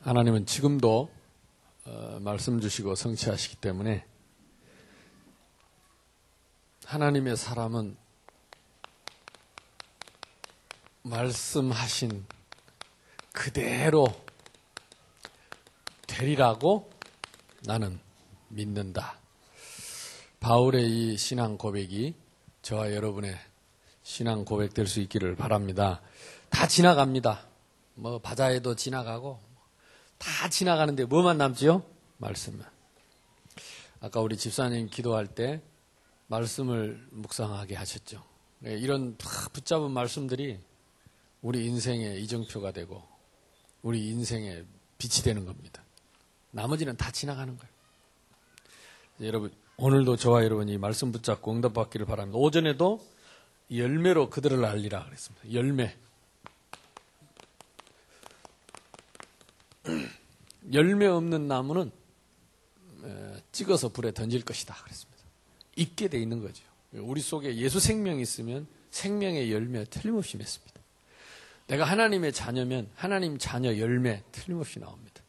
하나님은 지금도 말씀 주시고 성취하시기 때문에 하나님의 사람은 말씀하신 그대로 되리라고 나는 믿는다. 바울의 이 신앙 고백이 저와 여러분의 신앙 고백 될 수 있기를 바랍니다. 다 지나갑니다. 뭐 바다에도 지나가고 다 지나가는데 뭐만 남지요? 말씀만. 아까 우리 집사님 기도할 때 말씀을 묵상하게 하셨죠. 이런 붙잡은 말씀들이 우리 인생의 이정표가 되고 우리 인생의 빛이 되는 겁니다. 나머지는 다 지나가는 거예요. 여러분, 오늘도 저와 여러분이 말씀 붙잡고 응답받기를 바랍니다. 오전에도 열매로 그들을 알리라 그랬습니다. 열매. 열매 없는 나무는 찍어서 불에 던질 것이다 그랬습니다. 있게 돼 있는 거죠. 우리 속에 예수 생명이 있으면 생명의 열매 틀림없이 맺습니다. 내가 하나님의 자녀면 하나님 자녀 열매 틀림없이 나옵니다.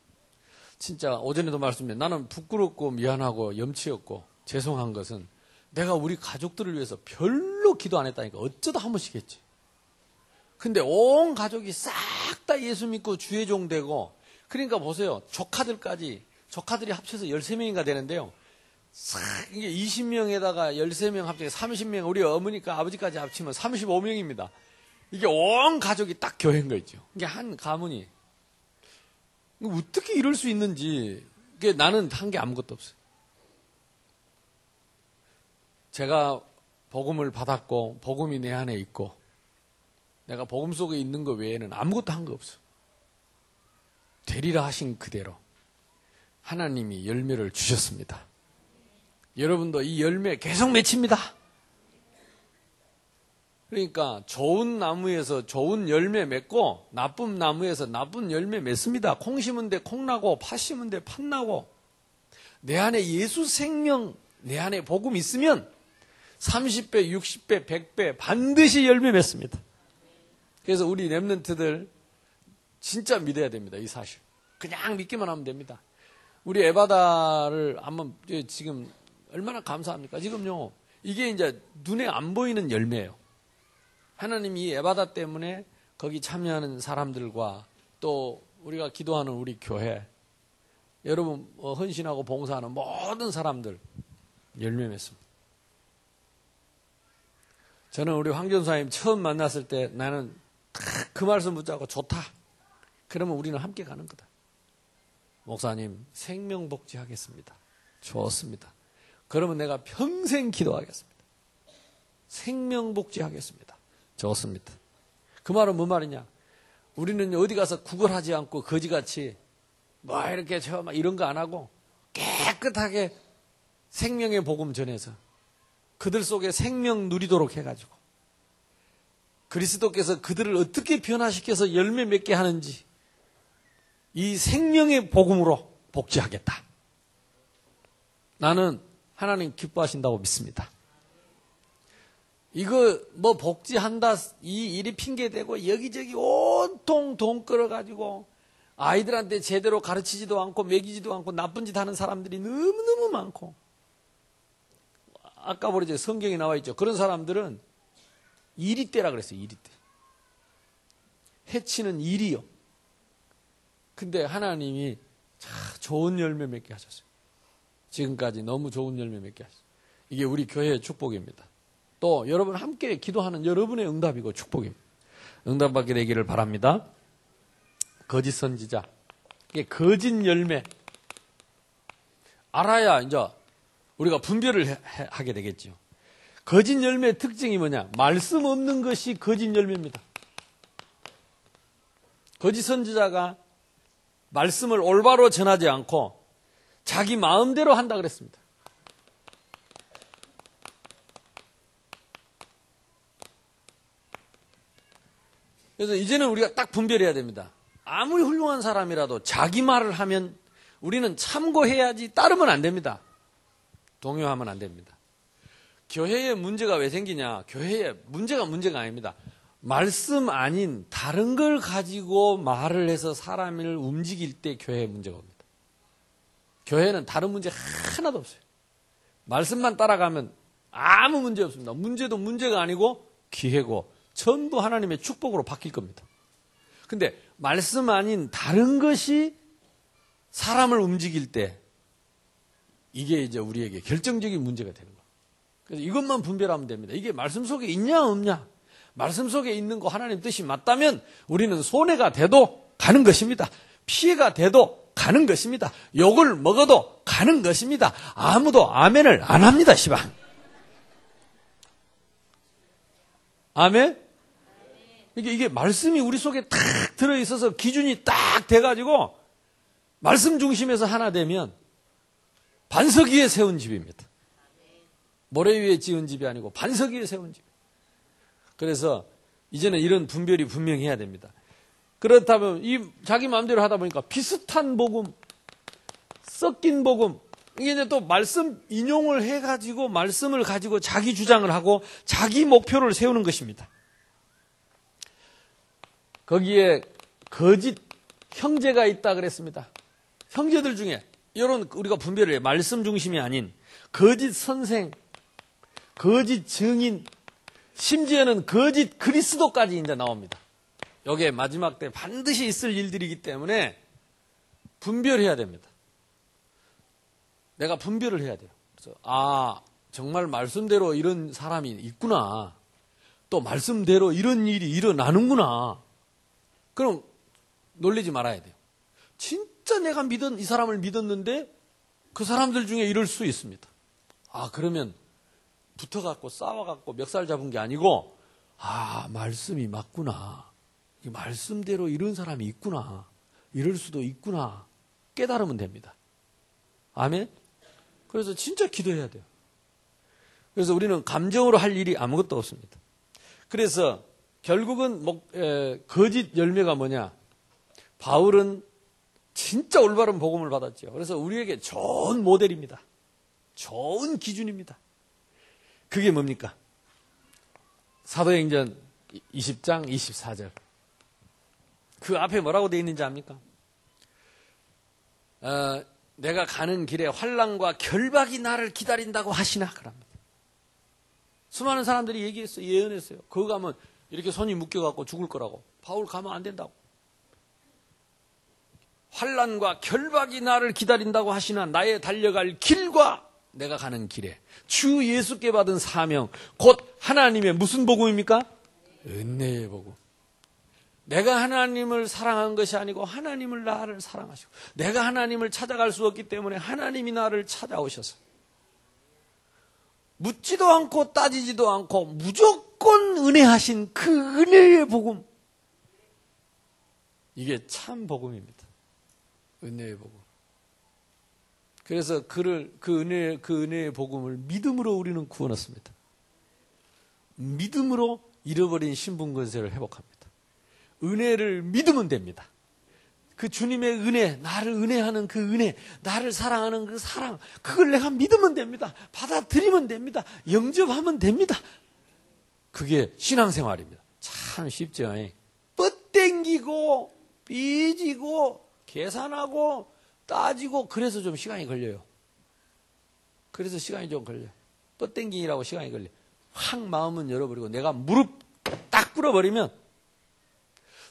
진짜 오전에도 말씀드렸는데 나는 부끄럽고 미안하고 염치 없고 죄송한 것은 내가 우리 가족들을 위해서 별로 기도 안 했다니까 어쩌다 한 번씩 했지. 근데 온 가족이 싹 다 예수 믿고 주의 종 되고 그러니까 보세요. 조카들이 합쳐서 13명인가 되는데요. 이게 20명에다가 13명 합쳐서 30명, 우리 어머니까 아버지까지 합치면 35명입니다. 이게 온 가족이 딱 교회인 거죠. 이게 한 가문이. 어떻게 이럴 수 있는지, 이게 나는 한 게 아무것도 없어요. 제가 복음을 받았고, 복음이 내 안에 있고, 내가 복음 속에 있는 것 외에는 아무것도 한 거 없어요. 되리라 하신 그대로 하나님이 열매를 주셨습니다. 여러분도 이 열매 계속 맺힙니다. 그러니까 좋은 나무에서 좋은 열매 맺고 나쁜 나무에서 나쁜 열매 맺습니다. 콩 심은 데 콩 나고 팥 심은 데 팥 나고 내 안에 예수 생명, 내 안에 복음 있으면 30배, 60배, 100배 반드시 열매 맺습니다. 그래서 우리 렘넌트들 진짜 믿어야 됩니다. 이 사실. 그냥 믿기만 하면 됩니다. 우리 에바다를 한번 지금 얼마나 감사합니까? 지금요. 이게 이제 눈에 안 보이는 열매예요. 하나님이 이 에바다 때문에 거기 참여하는 사람들과 또 우리가 기도하는 우리 교회 여러분 헌신하고 봉사하는 모든 사람들 열매 맺습니다. 저는 우리 황 전사님 처음 만났을 때 나는 그 말씀 붙잡고 좋다. 그러면 우리는 함께 가는 거다. 목사님 생명복지 하겠습니다. 좋습니다. 그러면 내가 평생 기도하겠습니다. 생명복지 하겠습니다. 좋습니다. 그 말은 뭔 말이냐? 우리는 어디 가서 구걸하지 않고 거지같이 뭐 이렇게 이런 거 안 하고 깨끗하게 생명의 복음 전해서 그들 속에 생명 누리도록 해가지고 그리스도께서 그들을 어떻게 변화시켜서 열매 맺게 하는지 이 생명의 복음으로 복지하겠다. 나는 하나님 기뻐하신다고 믿습니다. 이거 뭐 복지한다 이 일이 핑계대고 여기저기 온통 돈 끌어가지고 아이들한테 제대로 가르치지도 않고 먹이지도 않고 나쁜 짓 하는 사람들이 너무너무 많고 아까 우리 성경에 나와 있죠. 그런 사람들은 이리떼라 그랬어요. 이리떼. 해치는 일이요. 근데 하나님이 참 좋은 열매 맺게 하셨어요. 지금까지 너무 좋은 열매 맺게 하셨어요. 이게 우리 교회의 축복입니다. 또 여러분 함께 기도하는 여러분의 응답이고 축복입니다. 응답받게 되기를 바랍니다. 거짓 선지자. 이게 거짓 열매. 알아야 이제 우리가 분별을 하게 되겠죠. 거짓 열매의 특징이 뭐냐? 말씀 없는 것이 거짓 열매입니다. 거짓 선지자가 말씀을 올바로 전하지 않고 자기 마음대로 한다 그랬습니다. 그래서 이제는 우리가 딱 분별해야 됩니다. 아무리 훌륭한 사람이라도 자기 말을 하면 우리는 참고해야지 따르면 안 됩니다. 동요하면 안 됩니다. 교회에 문제가 왜 생기냐? 교회에 문제가 아닙니다. 말씀 아닌 다른 걸 가지고 말을 해서 사람을 움직일 때 교회에 문제가 옵니다. 교회는 다른 문제 하나도 없어요. 말씀만 따라가면 아무 문제 없습니다. 문제도 문제가 아니고 기회고 전부 하나님의 축복으로 바뀔 겁니다. 근데 말씀 아닌 다른 것이 사람을 움직일 때 이게 이제 우리에게 결정적인 문제가 되는 거예요. 그래서 이것만 분별하면 됩니다. 이게 말씀 속에 있냐 없냐. 말씀 속에 있는 거 하나님 뜻이 맞다면 우리는 손해가 돼도 가는 것입니다. 피해가 돼도 가는 것입니다. 욕을 먹어도 가는 것입니다. 아무도 아멘을 안 합니다. 시방. 아멘? 이게 말씀이 우리 속에 탁 들어있어서 기준이 딱 돼가지고 말씀 중심에서 하나 되면 반석 위에 세운 집입니다. 모래 위에 지은 집이 아니고 반석 위에 세운 집. 그래서 이제는 이런 분별이 분명히 해야 됩니다. 그렇다면 자기 마음대로 하다 보니까 비슷한 복음, 섞인 복음, 이게 이제 또 말씀 인용을 해가지고 말씀을 가지고 자기 주장을 하고 자기 목표를 세우는 것입니다. 거기에 거짓 형제가 있다 그랬습니다. 형제들 중에 이런 우리가 분별을 해요. 말씀 중심이 아닌 거짓 선생, 거짓 증인, 심지어는 거짓 그리스도까지 이제 나옵니다. 이게 마지막 때 반드시 있을 일들이기 때문에 분별해야 됩니다. 내가 분별을 해야 돼요. 그래서 정말 말씀대로 이런 사람이 있구나. 또 말씀대로 이런 일이 일어나는구나. 그럼 놀리지 말아야 돼요. 진짜 내가 이 사람을 믿었는데 그 사람들 중에 이럴 수 있습니다. 그러면 붙어갖고 싸워갖고 멱살 잡은 게 아니고 말씀이 맞구나. 말씀대로 이런 사람이 있구나. 이럴 수도 있구나. 깨달으면 됩니다. 아멘? 그래서 진짜 기도해야 돼요. 그래서 우리는 감정으로 할 일이 아무것도 없습니다. 그래서 결국은 거짓 열매가 뭐냐? 바울은 진짜 올바른 복음을 받았죠. 그래서 우리에게 좋은 모델입니다. 좋은 기준입니다. 그게 뭡니까? 사도행전 20장 24절. 그 앞에 뭐라고 되어 있는지 압니까? 내가 가는 길에 환난과 결박이 나를 기다린다고 하시나? 그럽니다. 수많은 사람들이 얘기했어요. 예언했어요. 거기 가면 이렇게 손이 묶여갖고 죽을 거라고. 바울 가면 안 된다고. 환난과 결박이 나를 기다린다고 하시나 나의 달려갈 길과 내가 가는 길에 주 예수께 받은 사명 곧 하나님의 무슨 복음입니까? 은혜의 복음. 내가 하나님을 사랑한 것이 아니고 하나님을 나를 사랑하시고 내가 하나님을 찾아갈 수 없기 때문에 하나님이 나를 찾아오셔서 묻지도 않고 따지지도 않고 무조건 은혜하신 그 은혜의 복음. 이게 참 복음입니다. 은혜의 복음. 그래서 그 은혜의 복음을 믿음으로 우리는 구원 얻습니다. 믿음으로 잃어버린 신분권세를 회복합니다. 은혜를 믿으면 됩니다. 그 주님의 은혜, 나를 은혜하는 그 은혜, 나를 사랑하는 그 사랑, 그걸 내가 믿으면 됩니다. 받아들이면 됩니다. 영접하면 됩니다. 그게 신앙생활입니다. 참 쉽죠. 뻗땡기고 삐지고 계산하고 따지고 그래서 좀 시간이 걸려요. 그래서 시간이 좀 걸려요. 뻗땡기라고 시간이 걸려요. 확 마음은 열어버리고 내가 무릎 딱 꿇어버리면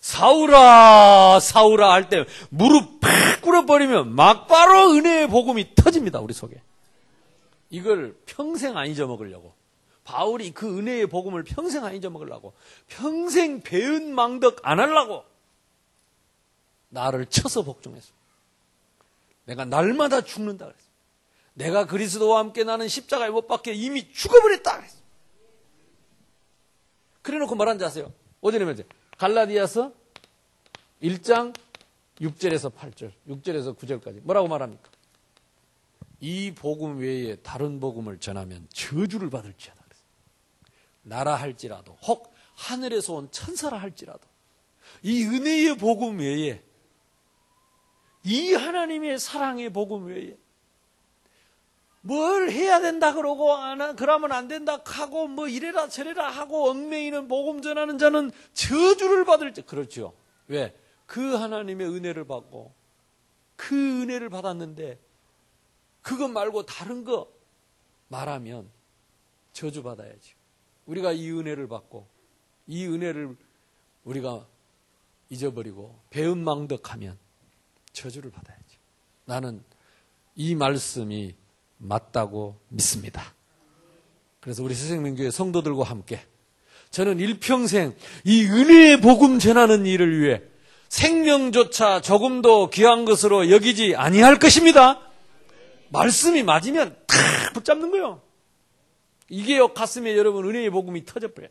사울아 사울아 할 때 무릎 팍 꿇어버리면 막바로 은혜의 복음이 터집니다. 우리 속에. 이걸 평생 안 잊어먹으려고. 바울이 그 은혜의 복음을 평생 안 잊어먹으려고. 평생 배은망덕 안 하려고. 나를 쳐서 복종했습니다. 내가 날마다 죽는다 그랬어요. 내가 그리스도와 함께 나는 십자가에 못 박혀 이미 죽어버렸다 그랬어요. 그래놓고 말한지 아세요? 어디 내면 갈라디아서 1장 6절에서 8절, 6절에서 9절까지 뭐라고 말합니까? 이 복음 외에 다른 복음을 전하면 저주를 받을지어다. 나라 할지라도 혹 하늘에서 온 천사라 할지라도 이 은혜의 복음 외에 이 하나님의 사랑의 복음 외에 뭘 해야 된다 그러고 그러면 안 된다 하고 뭐 이래라 저래라 하고 얽매이는 복음 전하는 자는 저주를 받을 때 그렇죠. 왜? 그 하나님의 은혜를 받고 그 은혜를 받았는데 그것 말고 다른 거 말하면 저주받아야지. 우리가 이 은혜를 받고 이 은혜를 우리가 잊어버리고 배은망덕하면 저주를 받아야지. 나는 이 말씀이 맞다고 믿습니다. 그래서 우리 새생명교회 성도들과 함께 저는 일평생 이 은혜의 복음 전하는 일을 위해 생명조차 조금도 귀한 것으로 여기지 아니할 것입니다. 말씀이 맞으면 탁 붙잡는 거예요. 이게요, 가슴에 여러분 은혜의 복음이 터져버려요.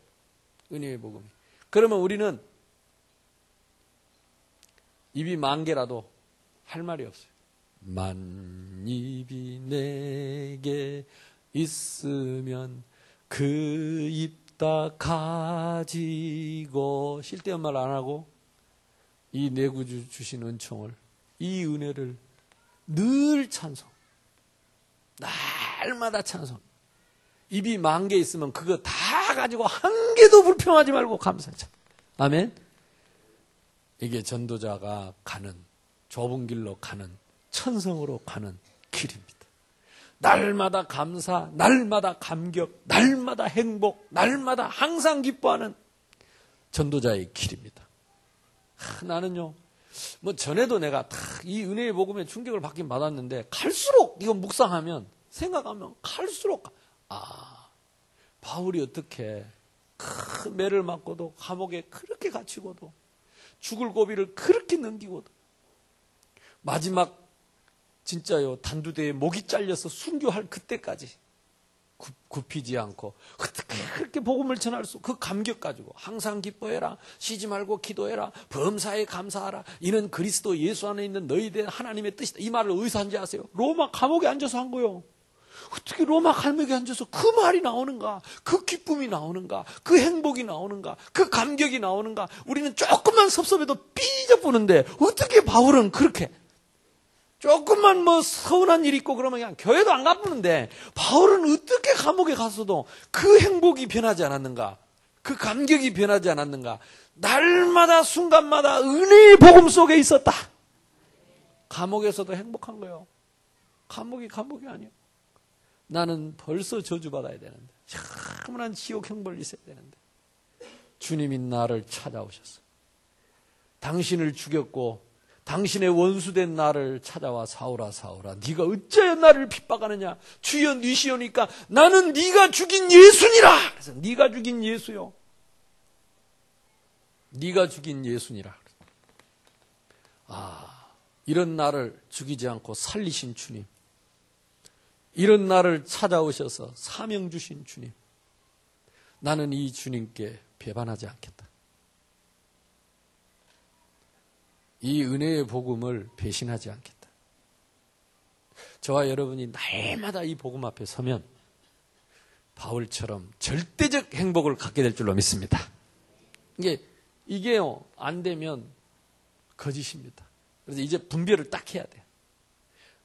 은혜의 복음이. 그러면 우리는 입이 만 개라도 할 말이 없어요. 만입이 내게 있으면 그 입 다 가지고 쓸데없는 말 안 하고 이 내구주 주신 은총을 이 은혜를 늘 찬송. 날마다 찬송. 입이 만 개 있으면 그거 다 가지고 한 개도 불평하지 말고 감사하자. 아멘. 이게 전도자가 가는 좁은 길로 가는 천성으로 가는 길입니다. 날마다 감사, 날마다 감격, 날마다 행복, 날마다 항상 기뻐하는 전도자의 길입니다. 나는요, 뭐 전에도 내가 이 은혜의 복음에 충격을 받긴 받았는데 갈수록 이거 묵상하면 생각하면 갈수록 바울이 어떻게 큰 매를 맞고도 감옥에 그렇게 갇히고도 죽을 고비를 그렇게 넘기고도 마지막 진짜요 단두대에 목이 잘려서 순교할 그때까지 굽히지 않고 어떻게 그렇게 복음을 전할 수 그 감격 가지고 항상 기뻐해라 쉬지 말고 기도해라 범사에 감사하라 이는 그리스도 예수 안에 있는 너희에 대한 하나님의 뜻이다. 이 말을 어디서 한지 아세요? 로마 감옥에 앉아서 한 거예요. 어떻게 로마 감옥에 앉아서 그 말이 나오는가? 그 기쁨이 나오는가? 그 행복이 나오는가? 그 감격이 나오는가? 우리는 조금만 섭섭해도 삐져보는데 어떻게 바울은 그렇게 조금만 뭐 서운한 일 있고 그러면 그냥 교회도 안 가보는데 바울은 어떻게 감옥에 가서도 그 행복이 변하지 않았는가? 그 감격이 변하지 않았는가? 날마다 순간마다 은혜의 복음 속에 있었다. 감옥에서도 행복한 거예요. 감옥이 아니에요. 나는 벌써 저주받아야 되는데 차분한 지옥 형벌이 있어야 되는데 주님이 나를 찾아오셨어. 당신을 죽였고 당신의 원수된 나를 찾아와 사오라 네가 어찌하여 나를 핍박하느냐. 주여 니시오니까 나는 네가 죽인 예수니라. 그래서 네가 죽인 예수요. 네가 죽인 예수니라. 이런 나를 죽이지 않고 살리신 주님, 이런 나를 찾아오셔서 사명 주신 주님, 나는 이 주님께 배반하지 않겠다. 이 은혜의 복음을 배신하지 않겠다. 저와 여러분이 날마다 이 복음 앞에 서면 바울처럼 절대적 행복을 갖게 될 줄로 믿습니다. 이게요, 안 되면 거짓입니다. 그래서 이제 분별을 딱 해야 돼요.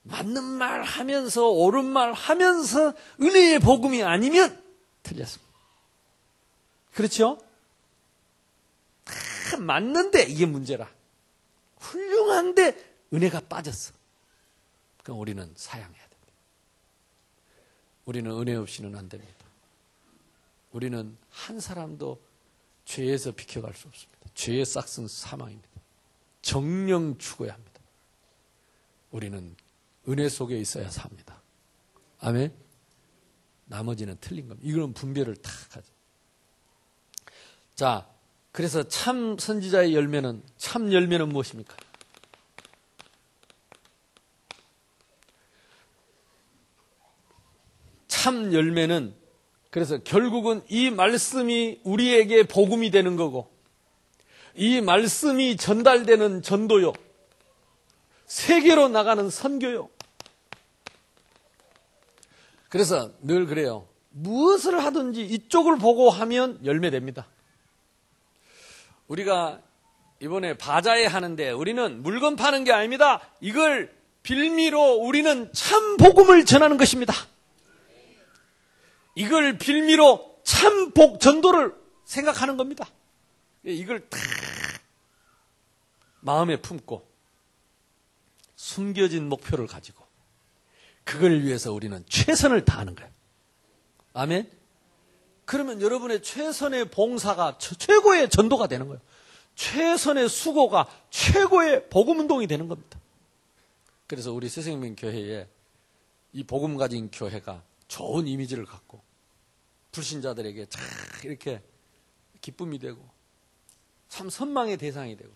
맞는 말 하면서 옳은 말 하면서 은혜의 복음이 아니면 틀렸습니다. 그렇죠? 다 맞는데 이게 문제라. 훌륭한데 은혜가 빠졌어. 그럼 우리는 사양해야 됩니다. 우리는 은혜 없이는 안 됩니다. 우리는 한 사람도 죄에서 비켜갈 수 없습니다. 죄의 싹은 사망입니다. 정령 죽어야 합니다. 우리는 은혜 속에 있어야 삽니다. 아멘? 나머지는 틀린 겁니다. 이거는 분별을 탁 하죠. 자, 그래서 참 선지자의 열매는, 참 열매는 무엇입니까? 참 열매는, 그래서 결국은 이 말씀이 우리에게 복음이 되는 거고, 이 말씀이 전달되는 전도요, 세계로 나가는 선교요. 그래서 늘 그래요. 무엇을 하든지 이쪽을 보고 하면 열매됩니다. 우리가 이번에 바자회 하는데 우리는 물건 파는 게 아닙니다. 이걸 빌미로 우리는 참 복음을 전하는 것입니다. 이걸 빌미로 참 전도를 생각하는 겁니다. 이걸 다 마음에 품고 숨겨진 목표를 가지고 그걸 위해서 우리는 최선을 다하는 거예요. 아멘? 그러면 여러분의 최선의 봉사가 최고의 전도가 되는 거예요. 최선의 수고가 최고의 복음운동이 되는 겁니다. 그래서 우리 새생명교회에 이 복음 가진 교회가 좋은 이미지를 갖고 불신자들에게 참 이렇게 기쁨이 되고 참 선망의 대상이 되고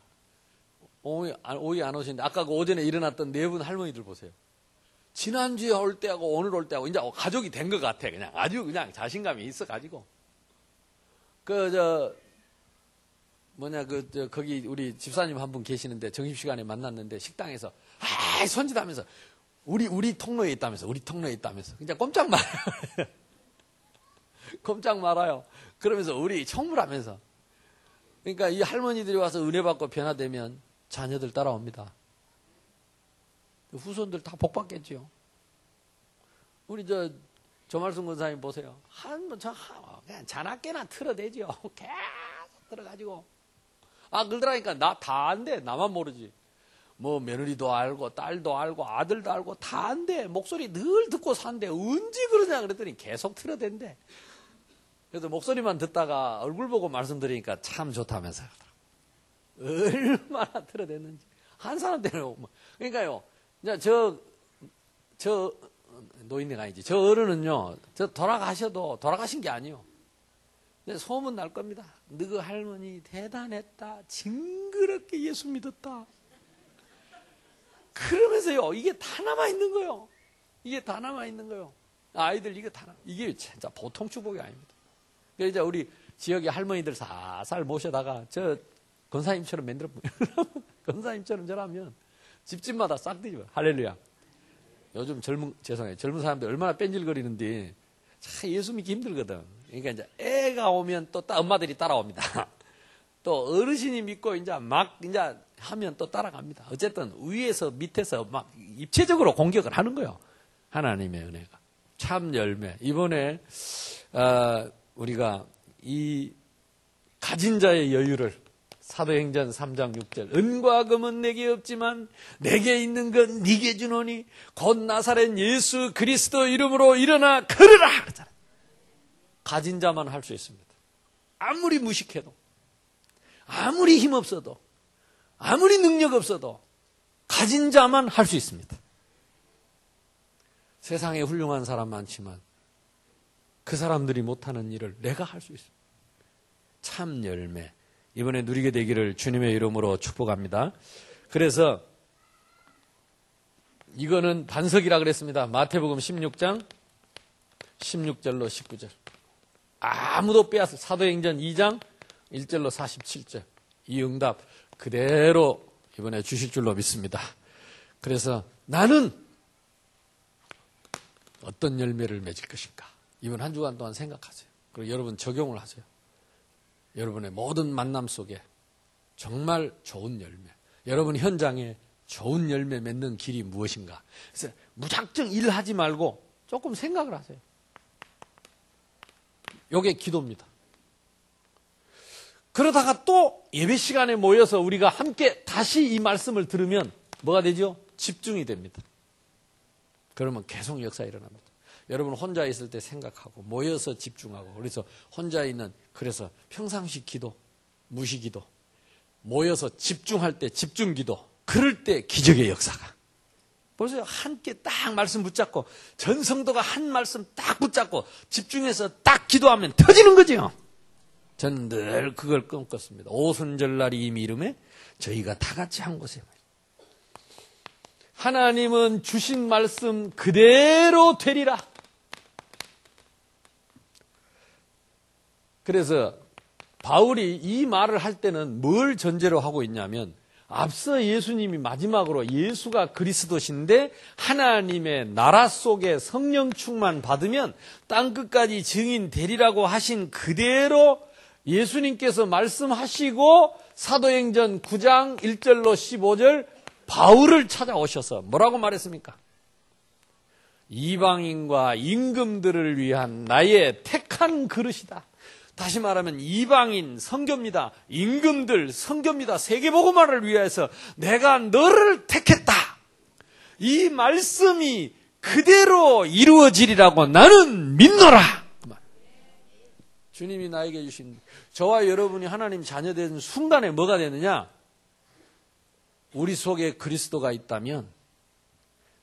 오이 안 오시는데 아까 그 오전에 일어났던 네 분 할머니들 보세요. 지난주에 올 때하고 오늘 올 때하고 이제 가족이 된 것 같아. 그냥 아주 그냥 자신감이 있어가지고. 거기 우리 집사님 한 분 계시는데 점심시간에 만났는데 식당에서, 손짓하면서, 우리 통로에 있다면서, 그냥 꼼짝 말아요. 꼼짝 말아요. 그러면서 우리 청물하면서. 그러니까 이 할머니들이 와서 은혜 받고 변화되면 자녀들 따라옵니다. 후손들 다 복 받겠지요. 우리 조말순 권사님 보세요. 그냥 자나깨나 틀어대죠. 계속 들어가지고. 그러더라니까 나 다 안돼. 나만 모르지. 뭐 며느리도 알고 딸도 알고 아들도 알고 다 안돼. 목소리 늘 듣고 산대. 언제 그러냐 그랬더니 계속 틀어댄대. 그래서 목소리만 듣다가 얼굴 보고 말씀드리니까 참 좋다면서요. 얼마나 틀어댔는지. 한 사람 되는 그러니까요. 저 노인네가 아니지. 저 어른은요, 돌아가신 게 아니요. 근데 소문 날 겁니다. 너그 할머니 대단했다. 징그럽게 예수 믿었다. 그러면서요, 이게 다 남아있는 거예요. 아이들 이게 진짜 보통 축복이 아닙니다. 그래서 이제 우리 지역의 할머니들 살살 모셔다가 저 권사님처럼 권사님처럼 저라면 집집마다 싹 뒤집어요. 할렐루야. 요즘 젊은 사람들 얼마나 뺀질거리는데 참 예수 믿기 힘들거든. 그러니까 이제 애가 오면 또 엄마들이 따라옵니다. 또 어르신이 믿고 이제 하면 또 따라갑니다. 어쨌든 위에서 밑에서 막 입체적으로 공격을 하는 거예요. 하나님의 은혜가. 참 열매. 이번에 우리가 이 가진 자의 여유를 사도행전 3장 6절 은과 금은 내게 없지만 내게 있는 건 네게 주노니 곧 나사렛 예수 그리스도 이름으로 일어나 걸으라 그러잖아요. 가진 자만 할 수 있습니다. 아무리 무식해도 아무리 힘없어도 아무리 능력 없어도 가진 자만 할 수 있습니다. 세상에 훌륭한 사람 많지만 그 사람들이 못하는 일을 내가 할 수 있습니다. 참 열매. 이번에 누리게 되기를 주님의 이름으로 축복합니다. 그래서 이거는 반석이라 그랬습니다. 마태복음 16장 16절로 19절. 아무도 빼앗을 사도행전 2장 1절로 47절. 이 응답 그대로 이번에 주실 줄로 믿습니다. 그래서 나는 어떤 열매를 맺을 것인가. 이번 한 주간 동안 생각하세요. 그리고 여러분 적용을 하세요. 여러분의 모든 만남 속에 정말 좋은 열매, 여러분 현장에 좋은 열매 맺는 길이 무엇인가. 그래서 무작정 일하지 말고 조금 생각을 하세요. 이게 기도입니다. 그러다가 또 예배 시간에 모여서 우리가 함께 다시 이 말씀을 들으면 뭐가 되죠? 집중이 됩니다. 그러면 계속 역사 일어납니다. 여러분 혼자 있을 때 생각하고 모여서 집중하고 그래서 혼자 있는 그래서 평상시 기도, 무시기도 모여서 집중할 때 집중기도 그럴 때 기적의 역사가 보세요. 함께 딱 말씀 붙잡고 전 성도가 한 말씀 딱 붙잡고 집중해서 딱 기도하면 터지는 거죠. 저는 늘 그걸 꿈꿨습니다. 오순절날이 이미 이름에 저희가 다 같이 한 곳에 하나님은 주신 말씀 그대로 되리라. 그래서 바울이 이 말을 할 때는 뭘 전제로 하고 있냐면 앞서 예수님이 마지막으로 예수가 그리스도신데 하나님의 나라 속에 성령 충만 받으면 땅끝까지 증인 되리라고 하신 그대로 예수님께서 말씀하시고 사도행전 9장 1절로 15절 바울을 찾아오셔서 뭐라고 말했습니까? 이방인과 임금들을 위한 나의 택한 그릇이다. 다시 말하면 이방인 선교입니다. 임금들 선교입니다. 세계복음화를 위해서 내가 너를 택했다. 이 말씀이 그대로 이루어지리라고 나는 믿노라. 주님이 나에게 주신, 저와 여러분이 하나님 자녀된 순간에 뭐가 되느냐? 우리 속에 그리스도가 있다면,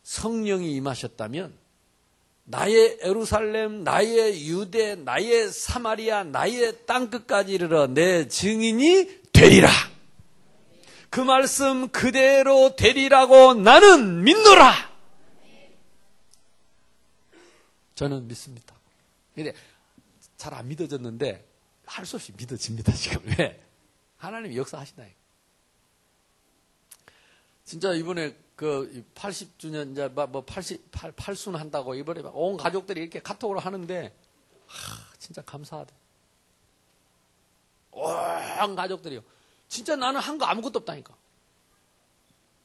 성령이 임하셨다면, 나의 예루살렘, 나의 유대, 나의 사마리아, 나의 땅끝까지 이르러 내 증인이 되리라. 그 말씀 그대로 되리라고 나는 믿노라. 저는 믿습니다. 근데 잘 안 믿어졌는데 할 수 없이 믿어집니다, 지금. 왜? 하나님이 역사하시나요? 진짜 이번에 그 80주년, 이제 뭐 88순 한다고 이번에 온 가족들이 이렇게 카톡으로 하는데, 진짜 감사하다. 온 가족들이요. 진짜 나는 한 거 아무것도 없다니까.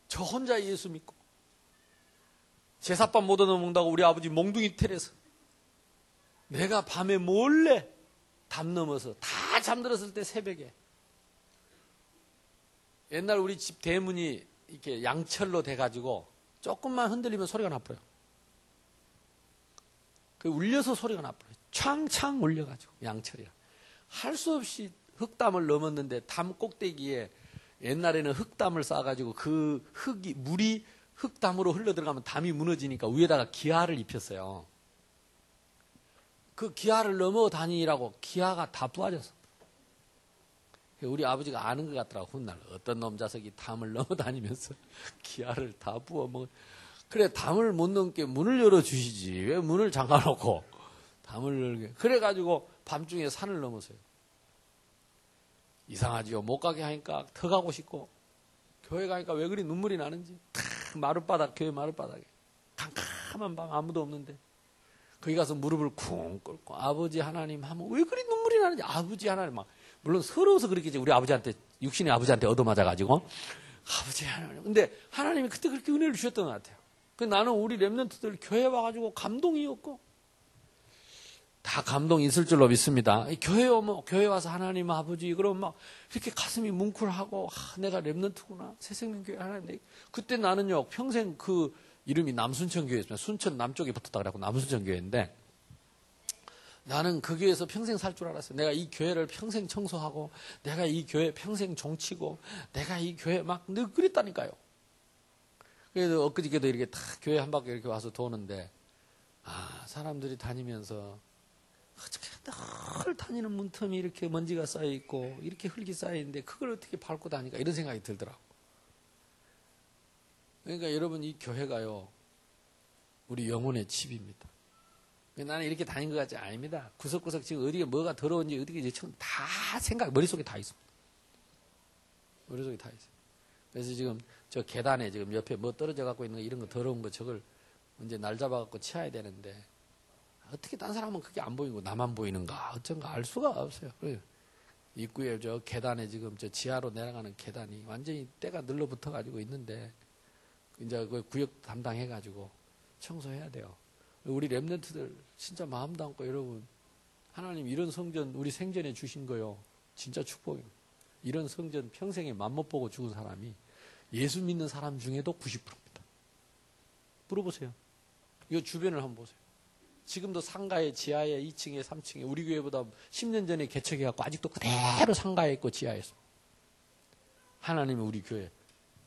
저 혼자 예수 믿고. 제사밥 못 얻어먹는다고 우리 아버지 몽둥이 텔에서. 내가 밤에 몰래 담 넘어서 다 잠들었을 때 새벽에. 옛날 우리 집 대문이 이렇게 양철로 돼가지고 조금만 흔들리면 소리가 나버려요. 그 울려서 소리가 나버려요. 창창 울려가지고 양철이라. 할 수 없이 흙담을 넘었는데 담 꼭대기에 옛날에는 흙담을 쌓아가지고 그 물이 흙담으로 흘러들어가면 담이 무너지니까 위에다가 기아를 입혔어요. 그 기아를 넘어 다니라고 기아가 다 부러졌어. 우리 아버지가 아는 것 같더라고. 훗날 어떤 놈 자석이 담을 넘어 다니면서 기아를 다 부어 먹어. 그래, 담을 못 넘게 문을 열어주시지. 왜 문을 잠가놓고 담을 열게. 그래가지고 밤중에 산을 넘었어요. 이상하지요. 못 가게 하니까 더 가고 싶고, 교회 가니까 왜 그리 눈물이 나는지. 마룻바닥, 교회 마룻바닥에 캄캄한 밤 아무도 없는데 거기 가서 무릎을 쿵 꿇고 아버지 하나님 하면 왜 그리 눈물이 나는지. 아버지 하나님 막, 물론 서러워서 그렇겠지. 우리 아버지한테, 육신의 아버지한테 얻어맞아가지고 아버지 하나님. 근데 하나님이 그때 그렇게 은혜를 주셨던 것 같아요. 나는 우리 렘넌트들 교회 와가지고 감동이었고, 다 감동이 있을 줄로 믿습니다. 교회 와서 하나님 아버지, 그러면 막 이렇게 가슴이 뭉클하고, 내가 렘넌트구나. 새생명교회 하나님. 그때 나는요, 평생 그 이름이 남순천교회였습니다. 순천 남쪽에 붙었다 그래갖고 남순천교회인데, 나는 그 교회에서 평생 살 줄 알았어요. 내가 이 교회를 평생 청소하고, 내가 이 교회 평생 종치고, 내가 이 교회 막 늘 그랬다니까요. 그래도 엊그저께도 이렇게 다 교회 한 바퀴 이렇게 와서 도는데, 사람들이 다니면서, 어떻게 늘 다니는 문틈이 이렇게 먼지가 쌓여있고, 이렇게 흙이 쌓여있는데, 그걸 어떻게 밟고 다니까, 이런 생각이 들더라고. 그러니까 여러분, 이 교회가요, 우리 영혼의 집입니다. 나는 이렇게 다닌 것 같지 아닙니다. 구석구석 지금 어디에 뭐가 더러운지 어디에 다 생각, 머릿속에 다 있습니다. 머릿속에 다 있어요. 그래서 지금 저 계단에 지금 옆에 뭐 떨어져 갖고 있는 거, 이런 거 더러운 거, 저걸 이제 날 잡아 갖고 치워야 되는데, 어떻게 딴 사람은 그게 안 보이고 나만 보이는가, 어쩐가 알 수가 없어요. 그래요. 입구에 저 계단에 지금 저 지하로 내려가는 계단이 완전히 때가 늘러붙어 가지고 있는데, 이제 그 구역 담당해 가지고 청소해야 돼요. 우리 렘넌트들 진짜 마음 담고, 여러분, 하나님 이런 성전 우리 생전에 주신 거요, 진짜 축복입니다. 이런 성전 평생에 맘못 보고 죽은 사람이 예수 믿는 사람 중에도 90%입니다. 물어보세요. 이 주변을 한번 보세요. 지금도 상가에, 지하에, 2층에, 3층에, 우리 교회보다 10년 전에 개척해갖고 아직도 그대로 상가에 있고 지하에 있어. 하나님이 우리 교회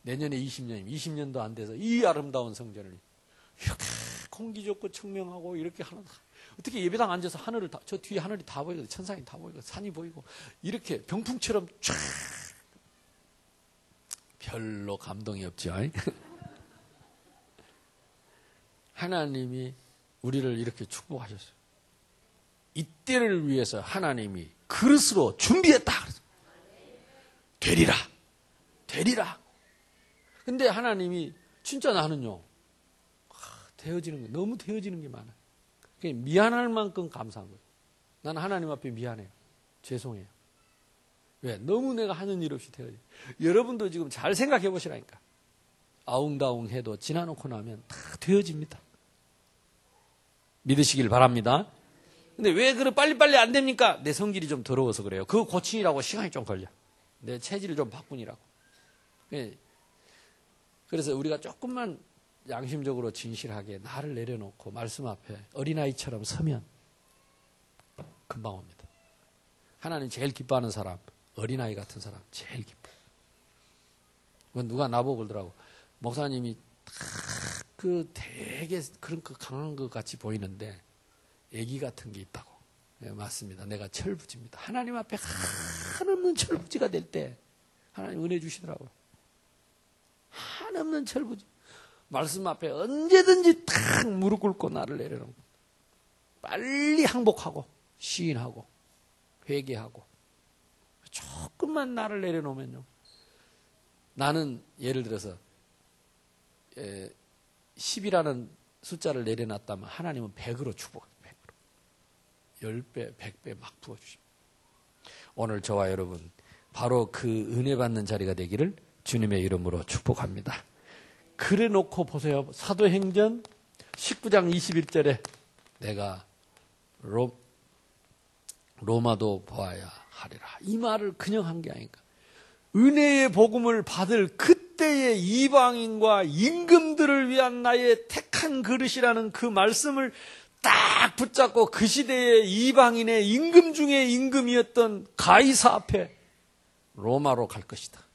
내년에 20년이면 20년도 안 돼서 이 아름다운 성전을 이렇게 공기 좋고 청명하고 이렇게 하는, 어떻게 예배당 앉아서 하늘을 다, 저 뒤에 하늘이 다 보이고 천상이 다 보이고 산이 보이고 이렇게 병풍처럼 쫙. 별로 감동이 없죠. 하나님이 우리를 이렇게 축복하셨어요. 이때를 위해서 하나님이 그릇으로 준비했다. 되리라. 되리라. 근데 하나님이 진짜 나는요, 되어지는 게, 너무 되어지는 게 많아요. 미안할 만큼 감사한 거예요. 나는 하나님 앞에 미안해요. 죄송해요. 왜? 너무 내가 하는 일 없이 되어져요. 여러분도 지금 잘 생각해 보시라니까. 아웅다웅 해도 지나놓고 나면 다 되어집니다. 믿으시길 바랍니다. 근데 왜 그래 빨리빨리 안 됩니까? 내 성질이 좀 더러워서 그래요. 그거 고치느라고 시간이 좀 걸려. 내 체질을 좀 바꾸니라고. 그래서 우리가 조금만 양심적으로 진실하게 나를 내려놓고 말씀 앞에 어린아이처럼 서면 금방 옵니다. 하나님 제일 기뻐하는 사람, 어린아이 같은 사람 제일 기뻐. 누가 나보고 그러더라고. 목사님이 되게 그런 거 강한 것 같이 보이는데 애기 같은 게 있다고. 네, 맞습니다. 내가 철부지입니다. 하나님 앞에 한없는 철부지가 될 때 하나님 은혜 주시더라고요. 한없는 철부지. 말씀 앞에 언제든지 탁 무릎 꿇고 나를 내려놓고 빨리 항복하고 시인하고 회개하고 조금만 나를 내려놓으면요. 나는 예를 들어서 10이라는 숫자를 내려놨다면 하나님은 100으로 축복합니다. 100으로. 10배, 100배 막 부어주십니다. 오늘 저와 여러분 바로 그 은혜 받는 자리가 되기를 주님의 이름으로 축복합니다. 그래 놓고 보세요. 사도행전 19장 21절에 내가 로마도 보아야 하리라. 이 말을 그냥 한 게 아닌가. 은혜의 복음을 받을 그때의 이방인과 임금들을 위한 나의 택한 그릇이라는 그 말씀을 딱 붙잡고 그 시대의 이방인의 임금 중에 임금이었던 가이사 앞에 로마로 갈 것이다.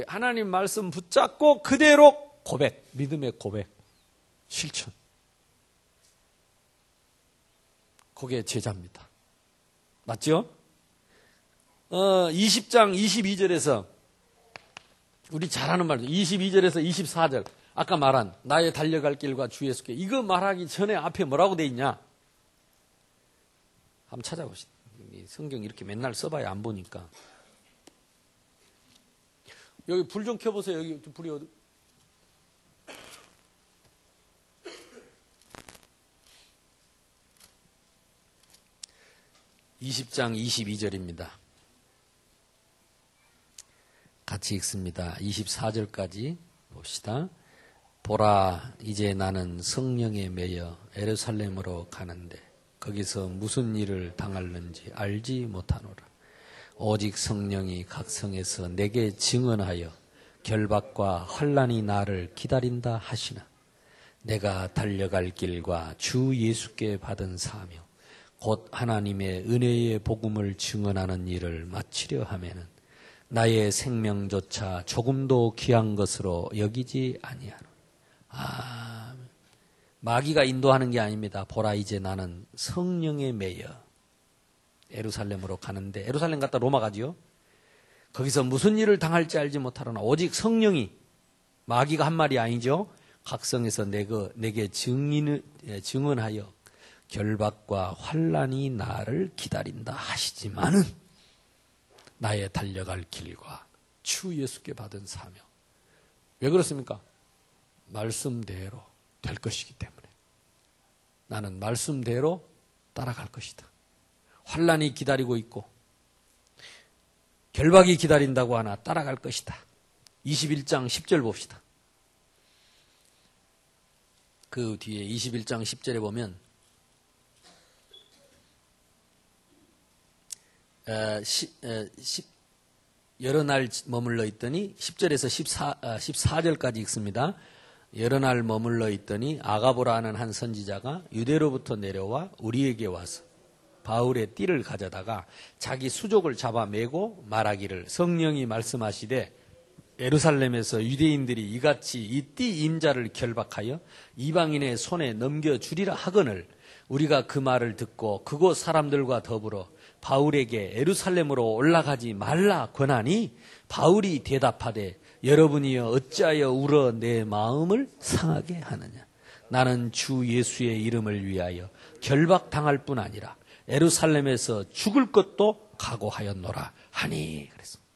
하나님 말씀 붙잡고 그대로 고백, 믿음의 고백, 실천. 그게 제자입니다. 맞죠? 20장 22절에서 우리 잘 아는 말이죠. 22절에서 24절 아까 말한 나의 달려갈 길과 주 예수께 이거 말하기 전에 앞에 뭐라고 돼 있냐? 한번 찾아보시다. 성경 이렇게 맨날 써봐야 안 보니까. 여기 불 좀 켜보세요. 여기 불이 어디? (20장) 22절입니다. 같이 읽습니다. 24절까지 봅시다. 보라, 이제 나는 성령에 매여 예루살렘으로 가는데 거기서 무슨 일을 당할는지 알지 못하노라. 오직 성령이 각 성에서 내게 증언하여 결박과 환난이 나를 기다린다 하시나 내가 달려갈 길과 주 예수께 받은 사명 곧 하나님의 은혜의 복음을 증언하는 일을 마치려 하면은 나의 생명조차 조금도 귀한 것으로 여기지 아니하노라. 마귀가 인도하는 게 아닙니다. 보라, 이제 나는 성령에 매여 예루살렘으로 가는데, 예루살렘 갔다 로마 가지요. 거기서 무슨 일을 당할지 알지 못하노라. 오직 성령이, 마귀가 한 말이 아니죠. 각성에서 내게 증언하여 결박과 환난이 나를 기다린다 하시지만은 나의 달려갈 길과 주 예수께 받은 사명. 왜 그렇습니까? 말씀대로 될 것이기 때문에. 나는 말씀대로 따라갈 것이다. 환난이 기다리고 있고 결박이 기다린다고 하나 따라갈 것이다. 21장 10절 봅시다. 그 뒤에 21장 10절에 보면 여러 날 머물러 있더니 10절에서 14절까지 읽습니다. 여러 날 머물러 있더니 아가보라는 한 선지자가 유대로부터 내려와 우리에게 와서 바울의 띠를 가져다가 자기 수족을 잡아매고 말하기를 성령이 말씀하시되 예루살렘에서 유대인들이 이같이 이 띠 임자를 결박하여 이방인의 손에 넘겨주리라 하거늘 우리가 그 말을 듣고 그곳 사람들과 더불어 바울에게 예루살렘으로 올라가지 말라 권하니 바울이 대답하되 여러분이여 어찌하여 울어 내 마음을 상하게 하느냐. 나는 주 예수의 이름을 위하여 결박당할 뿐 아니라 예루살렘에서 죽을 것도 각오하였노라 하니 그랬습니다.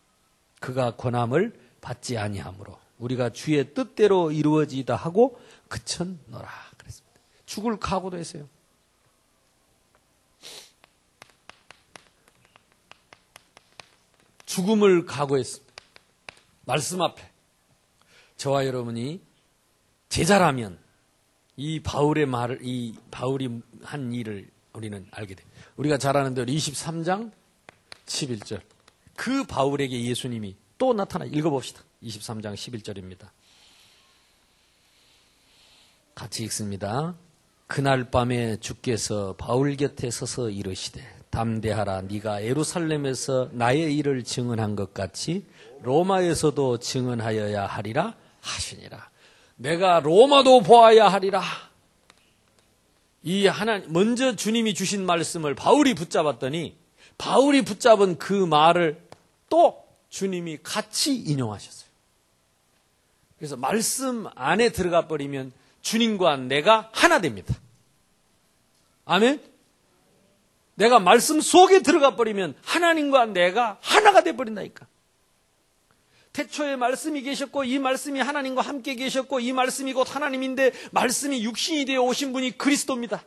그가 권함을 받지 아니하므로 우리가 주의 뜻대로 이루어지다 하고 그쳤노라 그랬습니다. 죽을 각오도 했어요. 죽음을 각오했습니다. 말씀 앞에 저와 여러분이 제자라면 이 바울의 말을, 이 바울이 한 일을 우리는 알게 돼. 우리가 잘 아는 대로 23장 11절. 그 바울에게 예수님이 또 나타나, 읽어봅시다. 23장 11절입니다. 같이 읽습니다. 그날 밤에 주께서 바울 곁에 서서 이르시되 담대하라. 네가 예루살렘에서 나의 일을 증언한 것 같이 로마에서도 증언하여야 하리라 하시니라. 내가 로마도 보아야 하리라. 이 먼저 주님이 주신 말씀을 바울이 붙잡았더니 바울이 붙잡은 그 말을 또 주님이 같이 인용하셨어요. 그래서 말씀 안에 들어가 버리면 주님과 내가 하나 됩니다. 아멘? 내가 말씀 속에 들어가 버리면 하나님과 내가 하나가 돼 버린다니까. 태초에 말씀이 계셨고 이 말씀이 하나님과 함께 계셨고 이 말씀이 곧 하나님인데 말씀이 육신이 되어 오신 분이 그리스도입니다.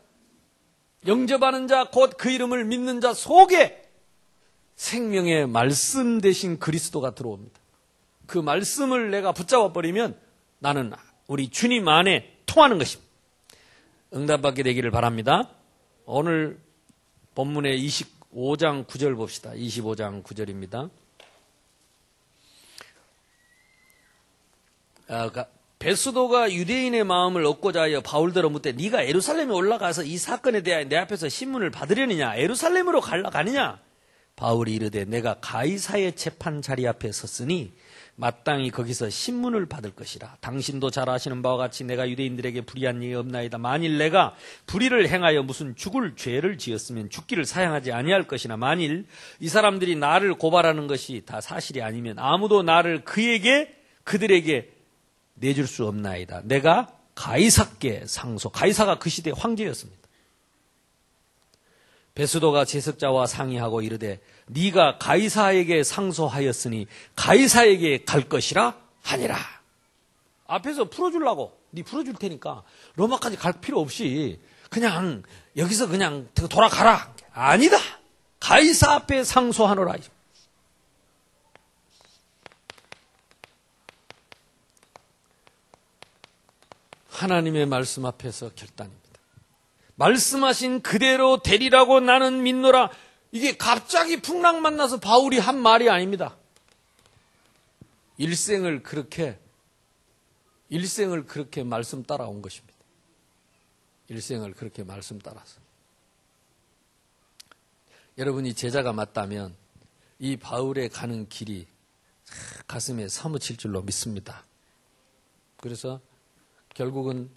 영접하는 자 곧 그 이름을 믿는 자 속에 생명의 말씀 대신 그리스도가 들어옵니다. 그 말씀을 내가 붙잡아 버리면 나는 우리 주님 안에 통하는 것입니다. 응답받게 되기를 바랍니다. 오늘 본문의 25장 9절 봅시다. 25장 9절입니다. 베스도가 유대인의 마음을 얻고자 하여 바울더러 묻되 네가 예루살렘에 올라가서 이 사건에 대하여 내 앞에서 신문을 받으려느냐 예루살렘으로 가느냐. 바울이 이르되 내가 가이사의 재판 자리 앞에 섰으니 마땅히 거기서 신문을 받을 것이라. 당신도 잘 아시는 바와 같이 내가 유대인들에게 불의한 일이 없나이다. 만일 내가 불의를 행하여 무슨 죽을 죄를 지었으면 죽기를 사양하지 아니할 것이나 만일 이 사람들이 나를 고발하는 것이 다 사실이 아니면 아무도 나를 그들에게 내줄 수 없나이다. 내가 가이사께 상소. 가이사가 그 시대 황제였습니다. 베스도가 제석자와 상의하고 이르되 네가 가이사에게 상소하였으니 가이사에게 갈 것이라 하니라. 앞에서 풀어주려고 네 풀어줄 테니까 로마까지 갈 필요 없이 그냥 여기서 그냥 돌아가라. 아니다. 가이사 앞에 상소하노라. 하나님의 말씀 앞에서 결단입니다. 말씀하신 그대로 되리라고 나는 믿노라. 이게 갑자기 풍랑 만나서 바울이 한 말이 아닙니다. 일생을 그렇게 말씀 따라온 것입니다. 일생을 그렇게 말씀 따라서. 여러분이 제자가 맞다면 이 바울의 가는 길이 가슴에 사무칠 줄로 믿습니다. 그래서 결국은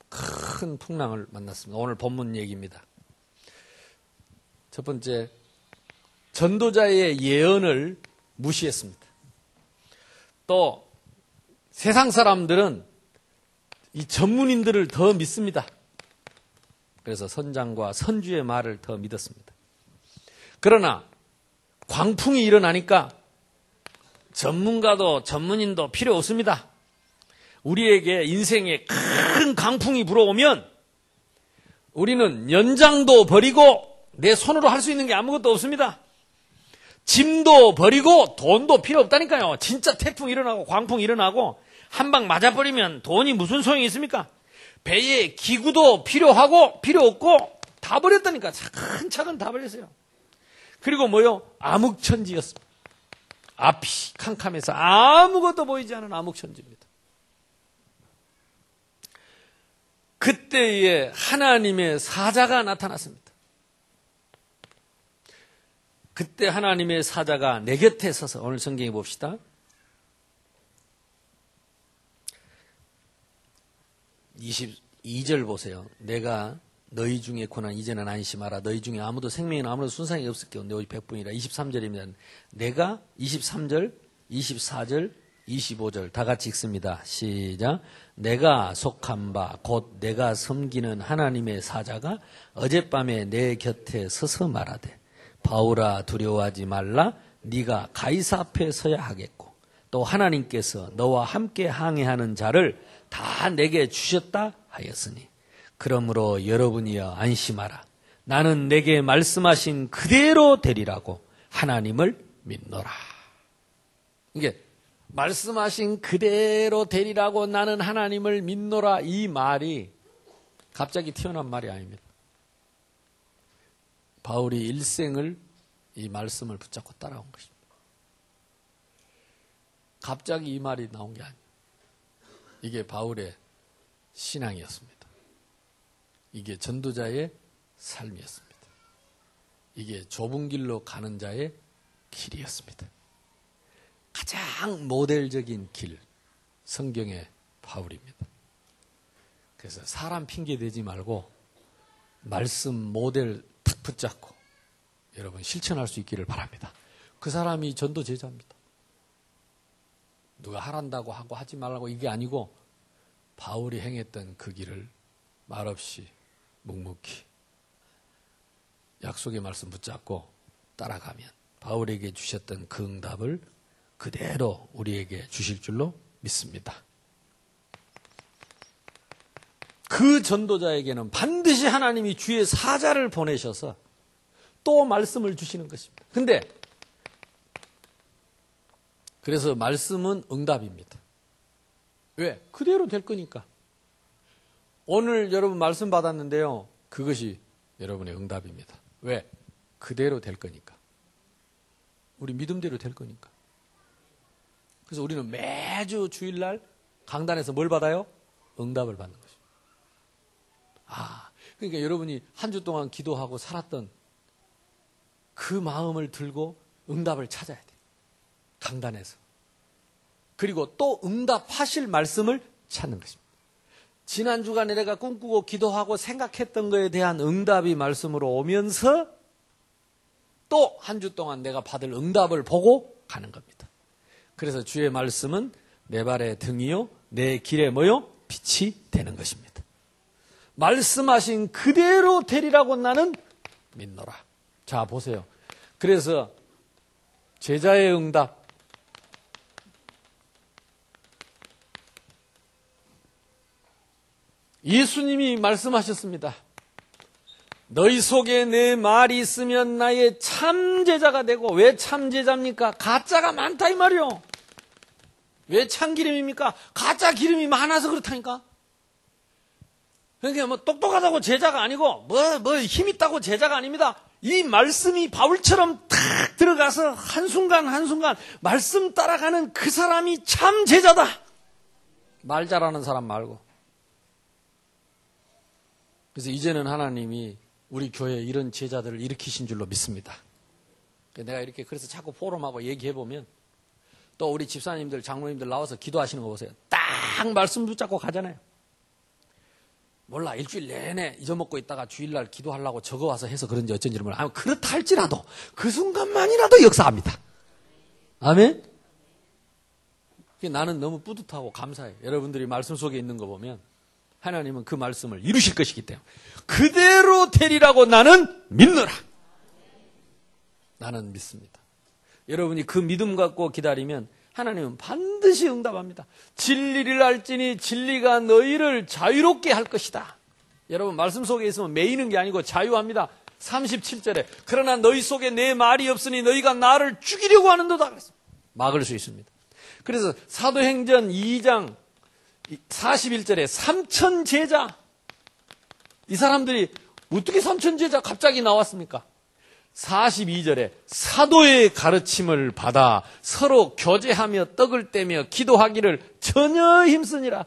큰 풍랑을 만났습니다. 오늘 본문 얘기입니다. 첫 번째, 전도자의 예언을 무시했습니다. 또 세상 사람들은 이 전문인들을 더 믿습니다. 그래서 선장과 선주의 말을 더 믿었습니다. 그러나 광풍이 일어나니까 전문가도 전문인도 필요 없습니다. 우리에게 인생에 큰 강풍이 불어오면 우리는 연장도 버리고 내 손으로 할 수 있는 게 아무것도 없습니다. 짐도 버리고 돈도 필요 없다니까요. 진짜 태풍 일어나고 광풍 일어나고 한 방 맞아버리면 돈이 무슨 소용이 있습니까? 배에 기구도 필요 없고 다 버렸다니까. 차근차근 다 버렸어요. 그리고 뭐요? 암흑천지였습니다. 앞이 캄캄해서 아무것도 보이지 않은 암흑천지입니다. 그때에 하나님의 사자가 나타났습니다. 그때 하나님의 사자가 내 곁에 서서 오늘 성경에 봅시다. 22절 보세요. 내가 너희 중에 고난 이제는 안심하라. 너희 중에 아무도 생명에는 아무도 순상이 없을 경우 오직 100분이라. 23절입니다. 내가 23절, 24절, 25절 다 같이 읽습니다. 시작. 내가 속한 바 곧 내가 섬기는 하나님의 사자가 어젯밤에 내 곁에 서서 말하되 바울아 두려워하지 말라. 네가 가이사 앞에 서야 하겠고 또 하나님께서 너와 함께 항해하는 자를 다 내게 주셨다 하였으니 그러므로 여러분이여 안심하라. 나는 내게 말씀하신 그대로 되리라고 하나님을 믿노라. 이게 말씀하신 그대로 되리라고 나는 하나님을 믿노라, 이 말이 갑자기 튀어나온 말이 아닙니다. 바울이 일생을 이 말씀을 붙잡고 따라온 것입니다. 갑자기 이 말이 나온 게 아니에요. 이게 바울의 신앙이었습니다. 이게 전도자의 삶이었습니다. 이게 좁은 길로 가는 자의 길이었습니다. 가장 모델적인 길, 성경의 바울입니다. 그래서 사람 핑계 대지 말고 말씀 모델 탁 붙잡고 여러분 실천할 수 있기를 바랍니다. 그 사람이 전도 제자입니다. 누가 하란다고 하고 하지 말라고 이게 아니고 바울이 행했던 그 길을 말없이 묵묵히 약속의 말씀 붙잡고 따라가면 바울에게 주셨던 그 응답을 그대로 우리에게 주실 줄로 믿습니다. 그 전도자에게는 반드시 하나님이 주의 사자를 보내셔서 또 말씀을 주시는 것입니다. 근데 그래서 말씀은 응답입니다. 왜? 그대로 될 거니까. 오늘 여러분 말씀 받았는데요. 그것이 여러분의 응답입니다. 왜? 그대로 될 거니까. 우리 믿음대로 될 거니까. 그래서 우리는 매주 주일날 강단에서 뭘 받아요? 응답을 받는 것입니다. 그러니까 여러분이 한 주 동안 기도하고 살았던 그 마음을 들고 응답을 찾아야 돼요. 강단에서. 그리고 또 응답하실 말씀을 찾는 것입니다. 지난 주간에 내가 꿈꾸고 기도하고 생각했던 것에 대한 응답이 말씀으로 오면서 또 한 주 동안 내가 받을 응답을 보고 가는 겁니다. 그래서 주의 말씀은 내 발의 등이요 내 길에 뭐요? 빛이 되는 것입니다. 말씀하신 그대로 되리라고 나는 믿노라. 자, 보세요. 그래서 제자의 응답. 예수님이 말씀하셨습니다. 너희 속에 내 말이 있으면 나의 참 제자가 되고, 왜 참 제자입니까? 가짜가 많다 이 말이요. 왜 참 기름입니까? 가짜 기름이 많아서 그렇다니까. 그러니까 뭐 똑똑하다고 제자가 아니고 뭐 힘 있다고 제자가 아닙니다. 이 말씀이 바울처럼 탁 들어가서 한순간 말씀 따라가는 그 사람이 참 제자다. 말 잘하는 사람 말고. 그래서 이제는 하나님이 우리 교회에 이런 제자들을 일으키신 줄로 믿습니다. 내가 이렇게 그래서 자꾸 포럼하고 얘기해보면 또 우리 집사님들, 장로님들 나와서 기도하시는 거 보세요. 딱 말씀 붙잡고 가잖아요. 몰라, 일주일 내내 잊어먹고 있다가 주일날 기도하려고 적어와서 해서 그런지 어쩐지를 몰라. 그렇다 할지라도 그 순간만이라도 역사합니다. 아멘? 나는 너무 뿌듯하고 감사해요. 여러분들이 말씀 속에 있는 거 보면 하나님은 그 말씀을 이루실 것이기 때문에 그대로 되리라고 나는 믿노라. 나는 믿습니다. 여러분이 그 믿음 갖고 기다리면 하나님은 반드시 응답합니다. 진리를 알지니 진리가 너희를 자유롭게 할 것이다. 여러분 말씀 속에 있으면 매이는 게 아니고 자유합니다. 37절에 그러나 너희 속에 내 말이 없으니 너희가 나를 죽이려고 하는도다. 막을 수 있습니다. 그래서 사도행전 2장 41절에 3천 제자, 이 사람들이 어떻게 3천 제자 갑자기 나왔습니까? 42절에 사도의 가르침을 받아 서로 교제하며 떡을 떼며 기도하기를 전혀 힘쓰니라.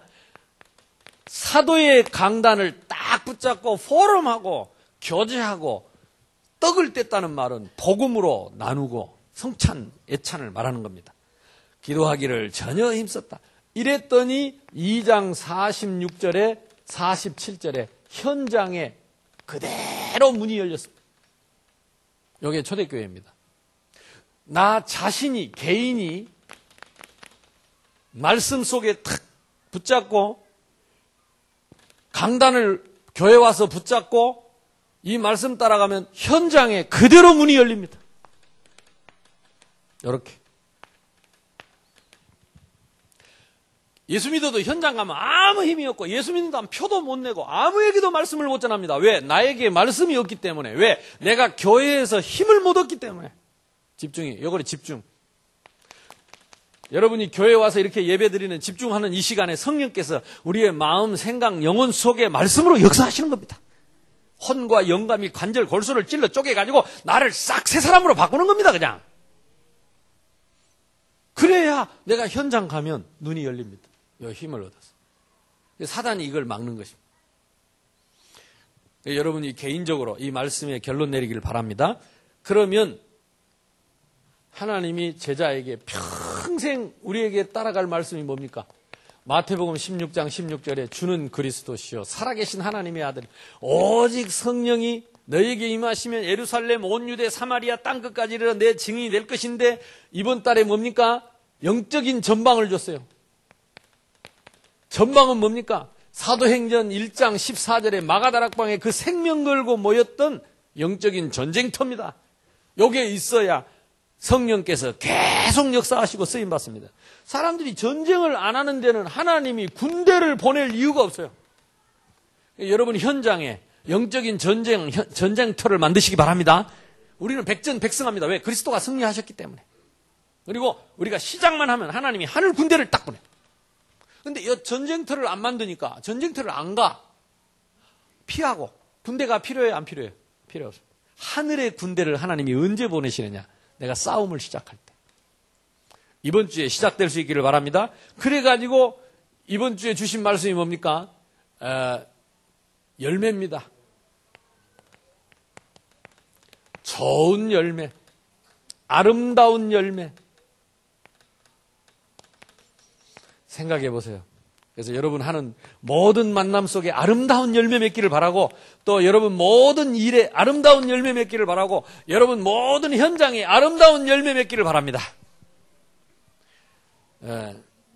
사도의 강단을 딱 붙잡고 포럼하고 교제하고 떡을 뗐다는 말은 복음으로 나누고 성찬, 애찬을 말하는 겁니다. 기도하기를 전혀 힘썼다. 이랬더니 2장 46절에 47절에 현장에 그대로 문이 열렸습니다. 이게 초대교회입니다. 나 자신이, 개인이 말씀 속에 탁 붙잡고 강단을 교회 와서 붙잡고 이 말씀 따라가면 현장에 그대로 문이 열립니다. 이렇게. 예수 믿어도 현장 가면 아무 힘이 없고 예수 믿는다면 표도 못 내고 아무에게도 말씀을 못 전합니다. 왜? 나에게 말씀이 없기 때문에. 왜? 내가 교회에서 힘을 못 얻기 때문에. 집중이. 요거를 집중. 여러분이 교회에 와서 이렇게 예배드리는 집중하는 이 시간에 성령께서 우리의 마음, 생각, 영혼 속에 말씀으로 역사하시는 겁니다. 혼과 영감이 관절, 골수를 찔러 쪼개가지고 나를 싹 새 사람으로 바꾸는 겁니다. 그냥. 그래야 내가 현장 가면 눈이 열립니다. 이 힘을 얻어서. 사단이 이걸 막는 것입니다. 여러분이 개인적으로 이 말씀에 결론 내리기를 바랍니다. 그러면 하나님이 제자에게 평생 우리에게 따라갈 말씀이 뭡니까? 마태복음 16장 16절에 주는 그리스도시요 살아계신 하나님의 아들 오직 성령이 너에게 임하시면 예루살렘 온 유대 사마리아 땅끝까지 이르러 내 증인이 될 것인데 이번 달에 뭡니까? 영적인 전방을 줬어요. 전방은 뭡니까? 사도행전 1장 14절에 마가다락방에 그 생명 걸고 모였던 영적인 전쟁터입니다. 여기에 있어야 성령께서 계속 역사하시고 쓰임받습니다. 사람들이 전쟁을 안 하는 데는 하나님이 군대를 보낼 이유가 없어요. 여러분 현장에 영적인 전쟁터를 만드시기 바랍니다. 우리는 백전백승합니다. 왜? 그리스도가 승리하셨기 때문에. 그리고 우리가 시작만 하면 하나님이 하늘 군대를 딱 보내요. 근데 이 전쟁터를 안 만드니까 전쟁터를 안 가. 피하고. 군대가 필요해요? 안 필요해요? 필요 없어요. 하늘의 군대를 하나님이 언제 보내시느냐? 내가 싸움을 시작할 때. 이번 주에 시작될 수 있기를 바랍니다. 그래가지고 이번 주에 주신 말씀이 뭡니까? 열매입니다. 좋은 열매. 아름다운 열매. 생각해 보세요. 그래서 여러분 하는 모든 만남 속에 아름다운 열매 맺기를 바라고 또 여러분 모든 일에 아름다운 열매 맺기를 바라고 여러분 모든 현장에 아름다운 열매 맺기를 바랍니다.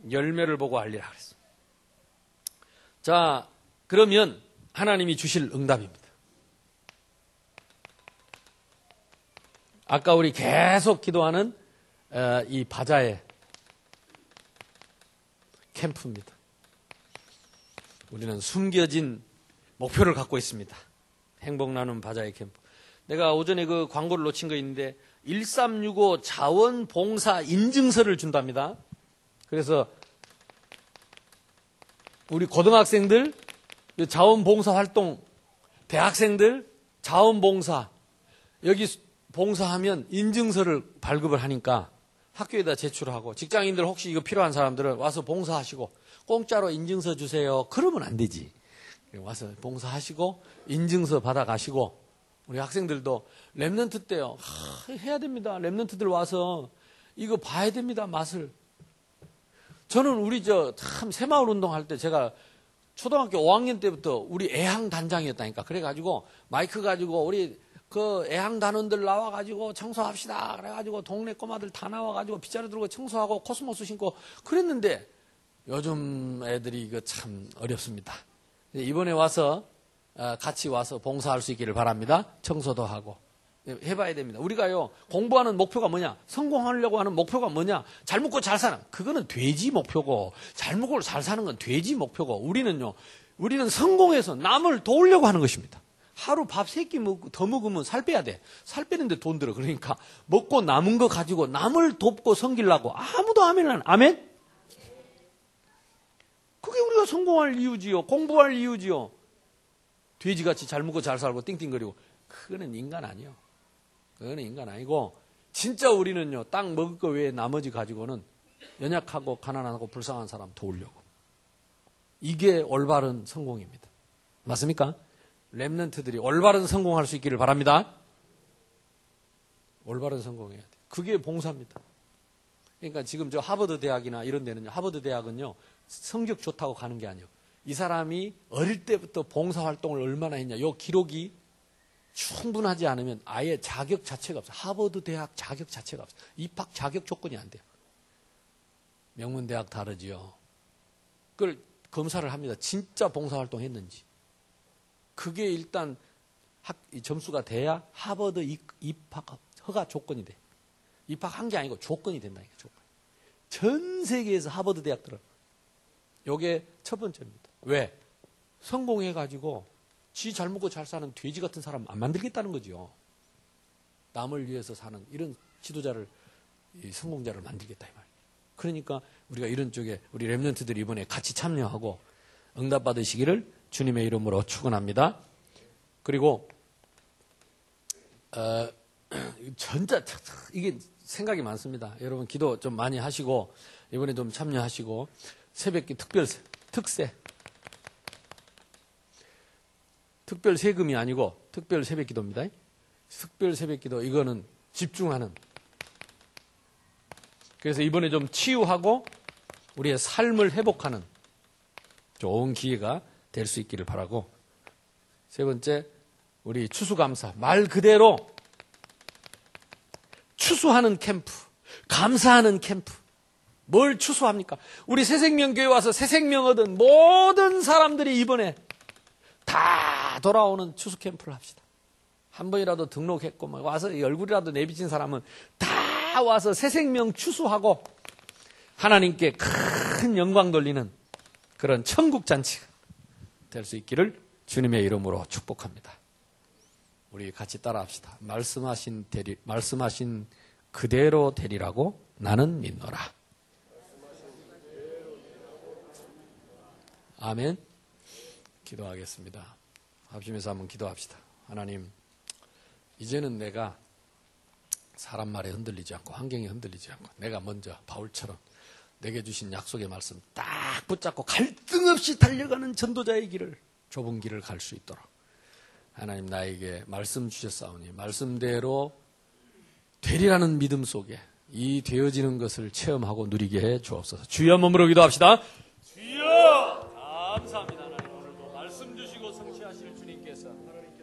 열매를 보고 알리라 그랬습니다. 자, 그러면 하나님이 주실 응답입니다. 아까 우리 계속 기도하는 이 바자의 캠프입니다. 우리는 숨겨진 목표를 갖고 있습니다. 행복 나눔 바자의 캠프. 내가 오전에 그 광고를 놓친 거 있는데 1365 자원봉사 인증서를 준답니다. 그래서 우리 고등학생들 자원봉사 활동, 대학생들 자원봉사 여기 봉사하면 인증서를 발급을 하니까 학교에다 제출하고 직장인들 혹시 이거 필요한 사람들은 와서 봉사하시고 공짜로 인증서 주세요. 그러면 안 되지. 와서 봉사하시고 인증서 받아가시고 우리 학생들도 랩런트 때요. 해야 됩니다. 랩런트들 와서 이거 봐야 됩니다. 맛을. 저는 우리 참 새마을 운동할 때 제가 초등학교 5학년 때부터 우리 애항 단장이었다니까. 그래가지고 마이크 가지고 우리 그 애항단원들 나와가지고 청소합시다. 그래가지고 동네 꼬마들 다 나와가지고 빗자루 들고 청소하고 코스모스 신고 그랬는데 요즘 애들이 이거 참 어렵습니다. 이번에 와서 같이 와서 봉사할 수 있기를 바랍니다. 청소도 하고 해봐야 됩니다. 우리가요 공부하는 목표가 뭐냐? 성공하려고 하는 목표가 뭐냐? 잘 먹고 잘 사는 그거는 돼지 목표고 잘 먹고 잘 사는 건 돼지 목표고 우리는 성공해서 남을 도우려고 하는 것입니다. 하루 밥 3끼 더 먹으면 살 빼야 돼. 살 빼는데 돈 들어. 그러니까 먹고 남은 거 가지고 남을 돕고 섬기려고 아무도 아멘? 그게 우리가 성공할 이유지요. 공부할 이유지요. 돼지같이 잘 먹고 잘 살고 띵띵거리고 그거는 인간 아니에요. 그거는 인간 아니고 진짜 우리는요. 땅 먹을 거 외에 나머지 가지고는 연약하고 가난하고 불쌍한 사람 도우려고. 이게 올바른 성공입니다. 맞습니까? 랩런트들이 올바른 성공할 수 있기를 바랍니다. 올바른 성공해야 돼. 그게 봉사입니다. 그러니까 지금 저 하버드 대학이나 이런 데는요. 하버드 대학은요. 성적 좋다고 가는 게 아니에요. 이 사람이 어릴 때부터 봉사활동을 얼마나 했냐. 요 기록이 충분하지 않으면 아예 자격 자체가 없어요. 하버드 대학 자격 자체가 없어요. 입학 자격 조건이 안 돼요. 명문대학 다르지요. 그걸 검사를 합니다. 진짜 봉사활동 했는지. 그게 일단 점수가 돼야 하버드 입학 허가 조건이 돼. 입학한 게 아니고 조건이 된다니까. 조건. 전 세계에서 하버드 대학들은 요게 첫 번째입니다. 왜? 성공해가지고 지 잘 먹고 잘 사는 돼지 같은 사람 안 만들겠다는 거죠. 남을 위해서 사는 이런 지도자를 성공자를 만들겠다 이 말이에요. 그러니까 우리가 이런 쪽에 우리 렘넌트들이 이번에 같이 참여하고 응답 받으시기를 주님의 이름으로 축원합니다. 그리고 전자 이게 생각이 많습니다. 여러분 기도 좀 많이 하시고 이번에 좀 참여하시고 새벽기 특별 세금이 아니고 특별 새벽기도입니다. 특별 새벽기도 이거는 집중하는. 그래서 이번에 좀 치유하고 우리의 삶을 회복하는 좋은 기회가 될 수 있기를 바라고, 세 번째 우리 추수감사, 말 그대로 추수하는 캠프, 감사하는 캠프. 뭘 추수합니까? 우리 새생명교회 와서 새생명 얻은 모든 사람들이 이번에 다 돌아오는 추수 캠프를 합시다. 한 번이라도 등록했고 와서 얼굴이라도 내비친 사람은 다 와서 새생명 추수하고 하나님께 큰 영광 돌리는 그런 천국 잔치가 될 수 있기를 주님의 이름으로 축복합니다. 우리 같이 따라합시다. 말씀하신 그대로 되리라고 나는 믿노라. 아멘. 기도하겠습니다. 합심해서 한번 기도합시다. 하나님, 이제는 내가 사람 말에 흔들리지 않고 환경에 흔들리지 않고 내가 먼저 바울처럼 내게 주신 약속의 말씀 딱 붙잡고 갈등 없이 달려가는 전도자의 길을, 좁은 길을 갈 수 있도록 하나님 나에게 말씀 주셨사오니 말씀대로 되리라는 믿음 속에 이 되어지는 것을 체험하고 누리게 해 주옵소서. 주여 몸으로 기도합시다. 주여 감사합니다. 하나님 오늘도 말씀 주시고 성취하실 주님께서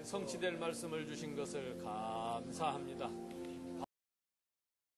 성취될 말씀을 주신 것을 감사합니다.